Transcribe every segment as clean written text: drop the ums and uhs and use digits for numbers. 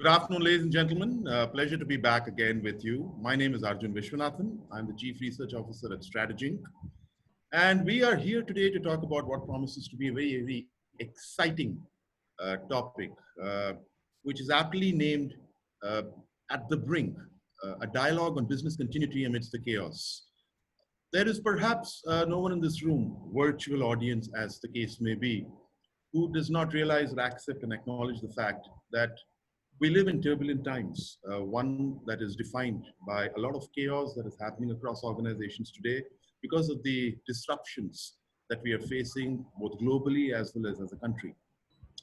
Good afternoon, ladies and gentlemen. Pleasure to be back again with you. My name is Arjun Vishwanathan. I'm the Chief Research Officer at Strategy. And we are here today to talk about what promises to be a very, very exciting topic, which is aptly named At the Brink, a dialogue on business continuity amidst the chaos. There is perhaps no one in this room, virtual audience as the case may be, who does not realize or accept and acknowledge the fact that we live in turbulent times, one that is defined by a lot of chaos that is happening across organizations today because of the disruptions that we are facing both globally as well as a country.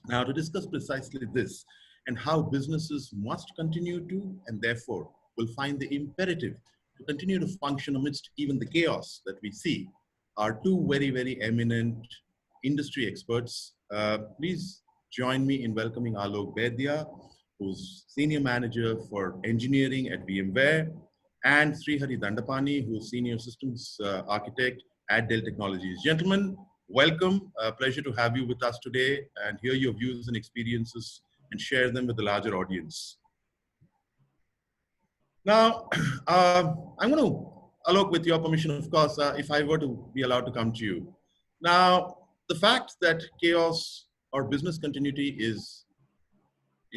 Now, to discuss precisely this and how businesses must continue to and therefore will find the imperative to continue to function amidst even the chaos that we see are two very, very eminent industry experts. Please join me in welcoming Alok Baidia, who's Senior Manager for Engineering at VMware, and Srihari Dandapani, who's Senior Systems Architect at Dell Technologies. Gentlemen, welcome. Pleasure to have you with us today and hear your views and experiences and share them with the larger audience. Now, I'm going to, Alok, with your permission, of course, if I were to be allowed to come to you. Now, the fact that chaos or business continuity is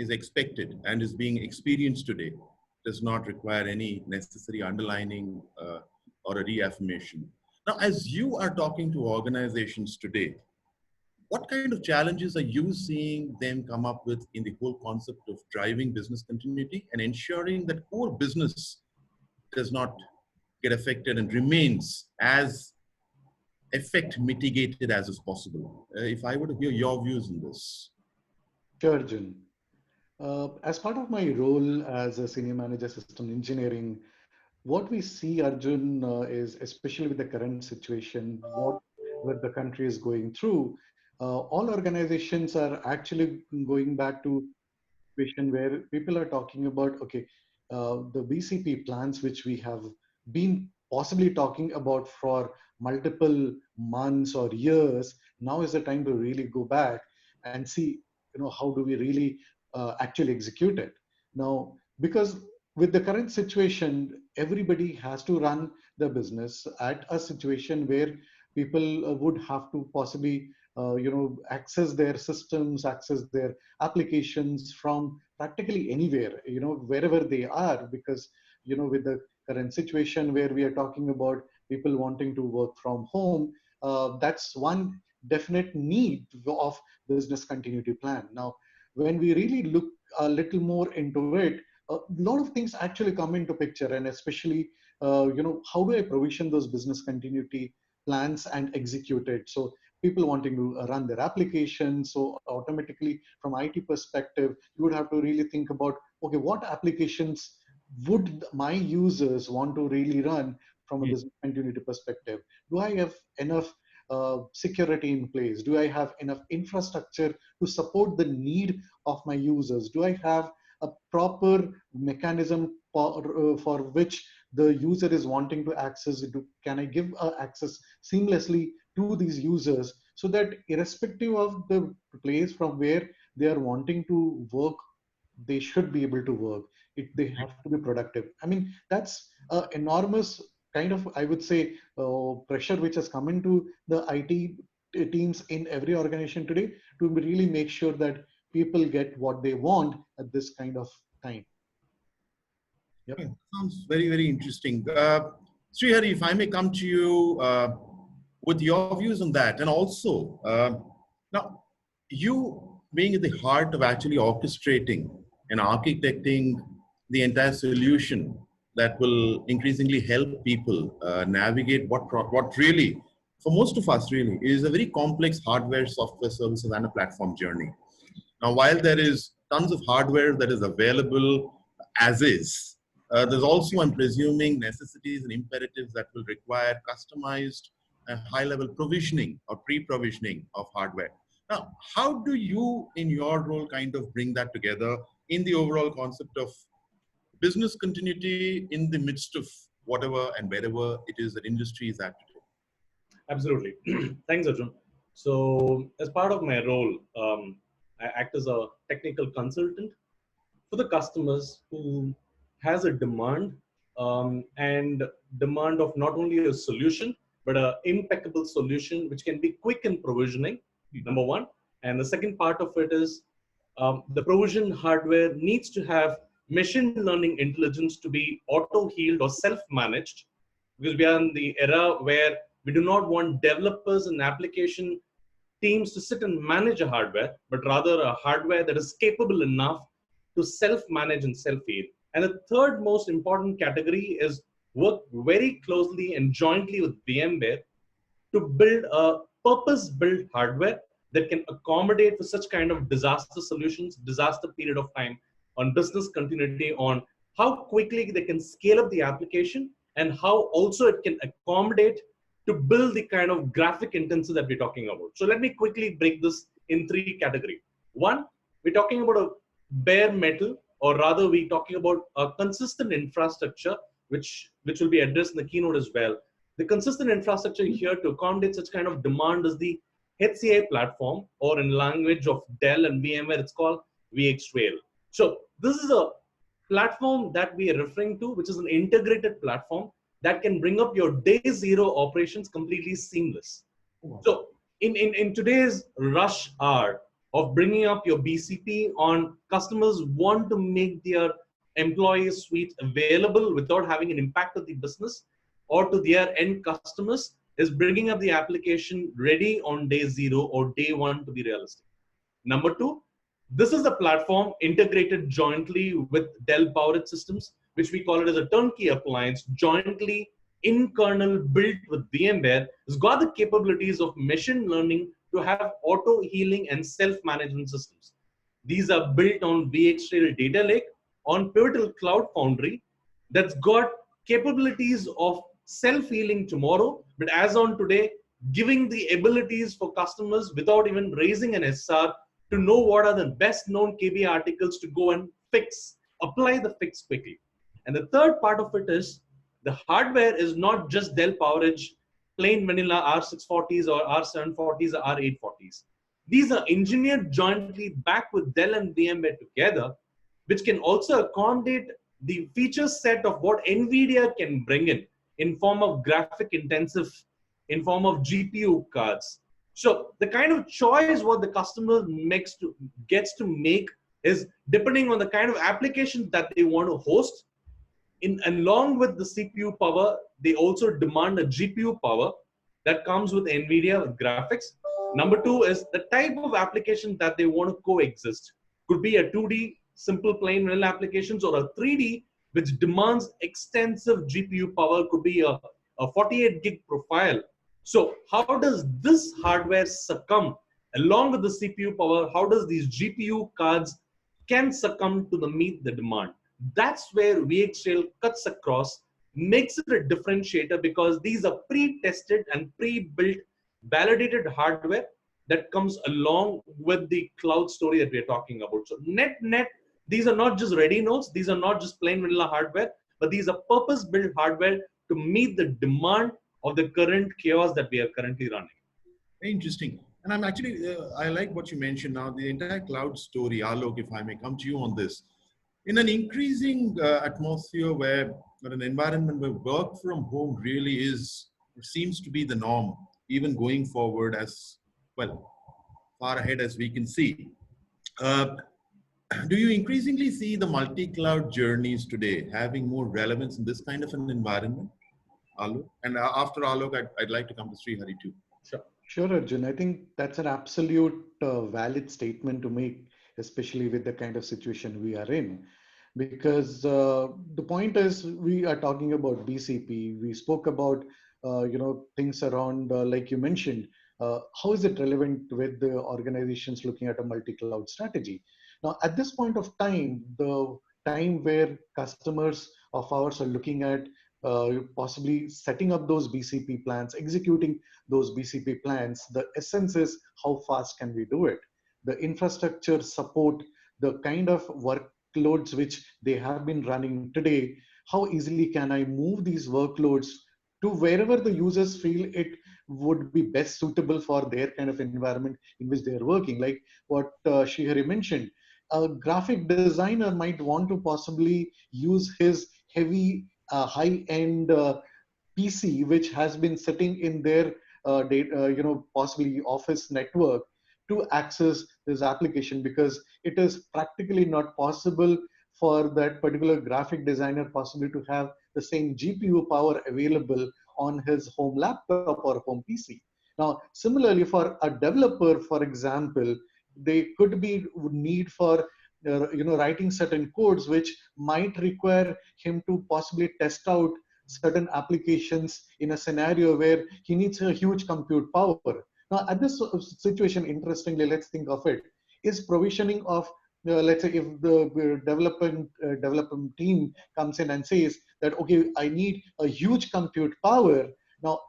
expected and is being experienced today does not require any necessary underlining or a reaffirmation. Now, as you are talking to organizations today, what kind of challenges are you seeing them come up with in the whole concept of driving business continuity and ensuring that core business does not get affected and remains as effect mitigated as is possible? If I were to hear your views on this. Sure, Arjun. As part of my role as a senior manager system engineering, what we see, Arjun, is especially with the current situation, what the country is going through, all organizations are actually going back to a situation where people are talking about, okay, the BCP plans, which we have been possibly talking about for multiple months or years, now is the time to really go back and see, how do we really actually execute it. Now, because with the current situation, everybody has to run the business at a situation where people would have to possibly, access their systems, access their applications from practically anywhere, wherever they are, because, with the current situation where we are talking about people wanting to work from home, that's one definite need of business continuity plan. Now, when we really look a little more into it, a lot of things actually come into picture, and especially, how do I provision those business continuity plans and execute it? So people wanting to run their applications, so automatically from IT perspective, you would have to really think about, okay, what applications would my users want to really run from a business continuity perspective? Do I have enough security in place? Do I have enough infrastructure to support the need of my users? Do I have a proper mechanism for which the user is wanting to access it? Can I give access seamlessly to these users so that irrespective of the place from where they are wanting to work, they should be able to work? They have to be productive. I mean, that's enormous kind of, I would say, pressure which has come into the IT teams in every organization today to really make sure that people get what they want at this kind of time. Yep. Yeah, sounds very, very interesting. Srihari, if I may come to you with your views on that. And also, now, you being at the heart of actually orchestrating and architecting the entire solution that will increasingly help people navigate what really, for most of us really, is a very complex hardware, software services and a platform journey. Now, while there is tons of hardware that is available as is, there's also, I'm presuming, necessities and imperatives that will require customized high-level provisioning or pre-provisioning of hardware. Now, how do you, in your role, kind of bring that together in the overall concept of business continuity in the midst of whatever and wherever it is that industry is at today? Absolutely. Thanks, Arjun. So as part of my role, I act as a technical consultant for the customers who has a demand and demand of not only a solution, but an impeccable solution, which can be quick in provisioning, number one. And the second part of it is the provision hardware needs to have machine learning intelligence to be auto-healed or self-managed, because we are in the era where we do not want developers and application teams to sit and manage a hardware, but rather a hardware that is capable enough to self-manage and self-heal. And the third most important category is work very closely and jointly with VMware to build a purpose-built hardware that can accommodate for such kind of disaster solutions, disaster period of time, on business continuity, on how quickly they can scale up the application, and how also it can accommodate to build the kind of graphic intensity that we're talking about. So let me quickly break this in three categories. One, we're talking about a bare metal, or rather we're talking about a consistent infrastructure, which will be addressed in the keynote as well. The consistent infrastructure here to accommodate such kind of demand is the HCI platform, or in language of Dell and VMware, it's called VxRail. So this is a platform that we are referring to, which is an integrated platform that can bring up your day zero operations completely seamless. So in today's rush hour of bringing up your BCP on, customers want to make their employee suite available without having an impact on the business or to their end customers, is bringing up the application ready on day zero or day one, to be realistic. Number two, this is a platform integrated jointly with Dell PowerEdge systems, which we call it as a turnkey appliance, jointly in kernel built with VMware. It's got the capabilities of machine learning to have auto healing and self-management systems. These are built on VxRail Data Lake, on Pivotal Cloud Foundry, that's got capabilities of self-healing tomorrow, but as on today, giving the abilities for customers without even raising an SR to know what are the best known KB articles to go and fix, apply the fix quickly. And the third part of it is the hardware is not just Dell PowerEdge, plain vanilla R640s or R740s or R840s. These are engineered jointly back with Dell and VMware together, which can also accommodate the feature set of what NVIDIA can bring in form of graphic intensive, in form of GPU cards. So the kind of choice what the customer gets to make is depending on the kind of application that they want to host. Along with the CPU power, they also demand a GPU power that comes with NVIDIA with graphics. Number two is the type of application that they want to coexist. Could be a 2D simple plain vanilla applications, or a 3D which demands extensive GPU power, could be a 48 gig profile. So how does this hardware succumb along with the CPU power? How does these GPU cards can succumb to meet the demand? That's where VxRail cuts across, makes it a differentiator, because these are pre-tested and pre-built, validated hardware that comes along with the cloud story that we're talking about. So net, these are not just ready nodes, these are not just plain vanilla hardware, but these are purpose-built hardware to meet the demand of the current chaos that we are currently running. Interesting. And I'm actually, I like what you mentioned now, the entire cloud story. Alok, if I may come to you on this. In an increasing atmosphere where an environment where work from home really seems to be the norm, even going forward as well, far ahead as we can see. Do you increasingly see the multi-cloud journeys today having more relevance in this kind of an environment, Alok? And after Alok, I'd like to come to Srihari too. Sure, Arjun. I think that's an absolute valid statement to make, especially with the kind of situation we are in. Because the point is, we are talking about BCP. We spoke about, things around, like you mentioned, how is it relevant with the organizations looking at a multi-cloud strategy? Now, at this point of time, the time where customers of ours are looking at possibly setting up those BCP plans, executing those BCP plans, the essence is how fast can we do it? The infrastructure support, the kind of workloads which they have been running today, how easily can I move these workloads to wherever the users feel it would be best suitable for their kind of environment in which they are working? Like what Srihari mentioned, a graphic designer might want to possibly use his heavy, high-end PC, which has been sitting in their possibly office network to access this application, because it is practically not possible for that particular graphic designer possibly to have the same GPU power available on his home laptop or home PC. Now, similarly, for a developer, for example, they could be need for writing certain codes which might require him to possibly test out certain applications in a scenario where he needs a huge compute power. Now, at this situation, interestingly, let's think of it, is provisioning of, let's say if the development team comes in and says that, okay, I need a huge compute power. Now,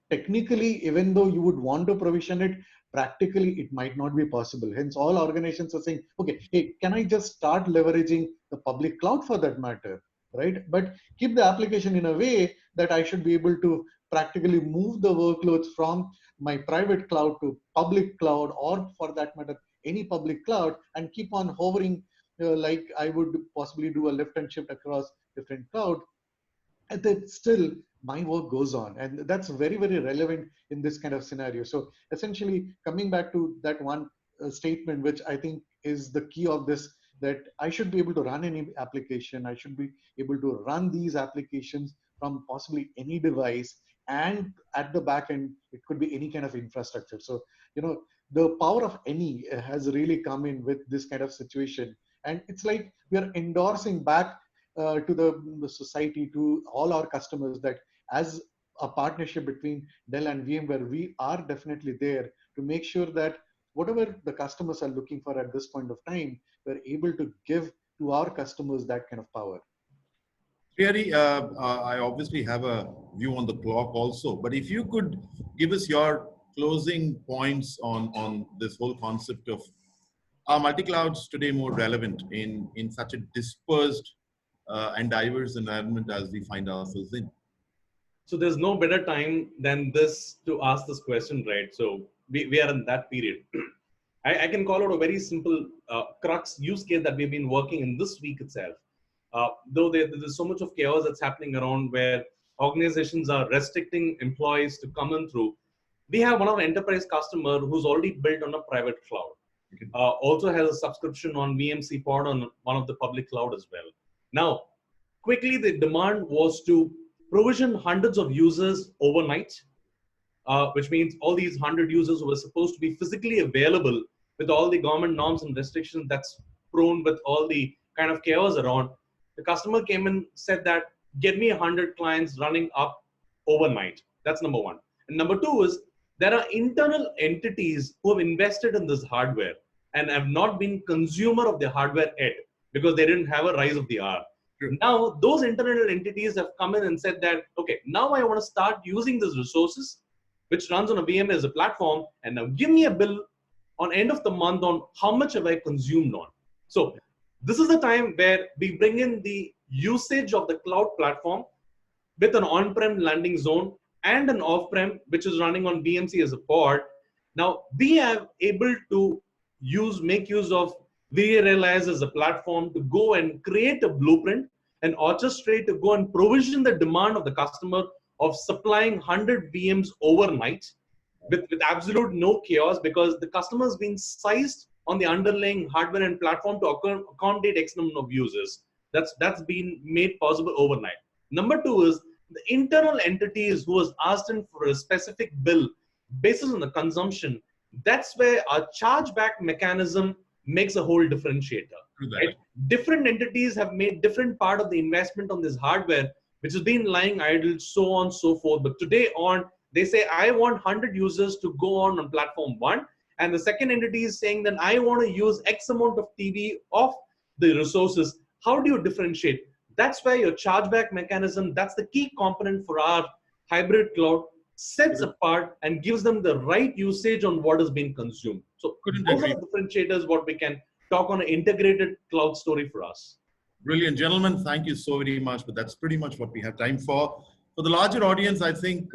technically, even though you would want to provision it, practically it might not be possible. Hence, all organizations are saying, okay, hey, can I just start leveraging the public cloud for that matter, right? But keep the application in a way that I should be able to practically move the workloads from my private cloud to public cloud, or for that matter, any public cloud, and keep on hovering like I would possibly do a lift and shift across different cloud. And then still my work goes on, and that's very, very relevant in this kind of scenario. So essentially, coming back to that one statement, which I think is the key of this, that I should be able to run any application, I should be able to run these applications from possibly any device, and at the back end it could be any kind of infrastructure. So the power of any has really come in with this kind of situation, and it's like we are endorsing back to the society, to all our customers, that as a partnership between Dell and VMware, we are definitely there to make sure that whatever the customers are looking for at this point of time, we're able to give to our customers that kind of power. Thierry, I obviously have a view on the clock also, but if you could give us your closing points on this whole concept of, are multi-clouds today more relevant in such a dispersed and diverse environment as we find ourselves in? So there's no better time than this to ask this question, right? So we are in that period. I can call out a very simple crux use case that we've been working in this week itself. Though there's so much of chaos that's happening around where organizations are restricting employees to come in through, we have one of our enterprise customer who's already built on a private cloud. Also has a subscription on VMC Pod on one of the public cloud as well. Now, quickly the demand was to provision hundreds of users overnight, which means all these 100 users who were supposed to be physically available with all the government norms and restrictions that's prone with all the kind of chaos around. The customer came and said that, get me 100 clients running up overnight. That's number one. And number two is, there are internal entities who have invested in this hardware and have not been consumer of the hardware yet because they didn't have a rise of the hour. Sure. Now, those internal entities have come in and said that, okay, now I want to start using these resources, which runs on a VMware as a platform, and now give me a bill on end of the month on how much have I consumed on. So this is the time where we bring in the usage of the cloud platform with an on-prem landing zone and an off-prem, which is running on VMC as a pod. Now we are able to make use of vRealize as a platform to go and create a blueprint and orchestrate to go and provision the demand of the customer of supplying 100 VMs overnight with absolute no chaos, because the customer has been sized on the underlying hardware and platform to accommodate X number of users. That's been made possible overnight. Number two is the internal entities who was asked in for a specific bill based on the consumption. That's where our chargeback mechanism makes a whole differentiator. Right? Different entities have made different part of the investment on this hardware, which has been lying idle, so on, so forth. But today on, they say, I want 100 users to go on platform one. And the second entity is saying that I want to use X amount of TV of the resources. How do you differentiate? That's where your chargeback mechanism, that's the key component for our hybrid cloud, sets apart and gives them the right usage on what is being consumed. So those are the differentiators, what we can talk on an integrated cloud story for us. Brilliant. Gentlemen, thank you so very much, but that's pretty much what we have time for. For the larger audience, I think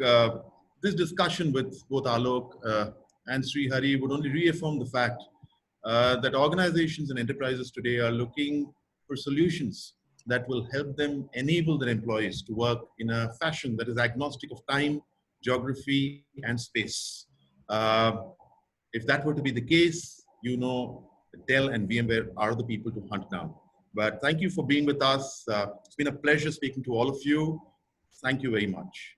this discussion with both Alok and Sri Hari would only reaffirm the fact that organizations and enterprises today are looking for solutions that will help them enable their employees to work in a fashion that is agnostic of time, geography, and space. If that were to be the case, you know, Dell and VMware are the people to hunt down. But thank you for being with us. It's been a pleasure speaking to all of you. Thank you very much.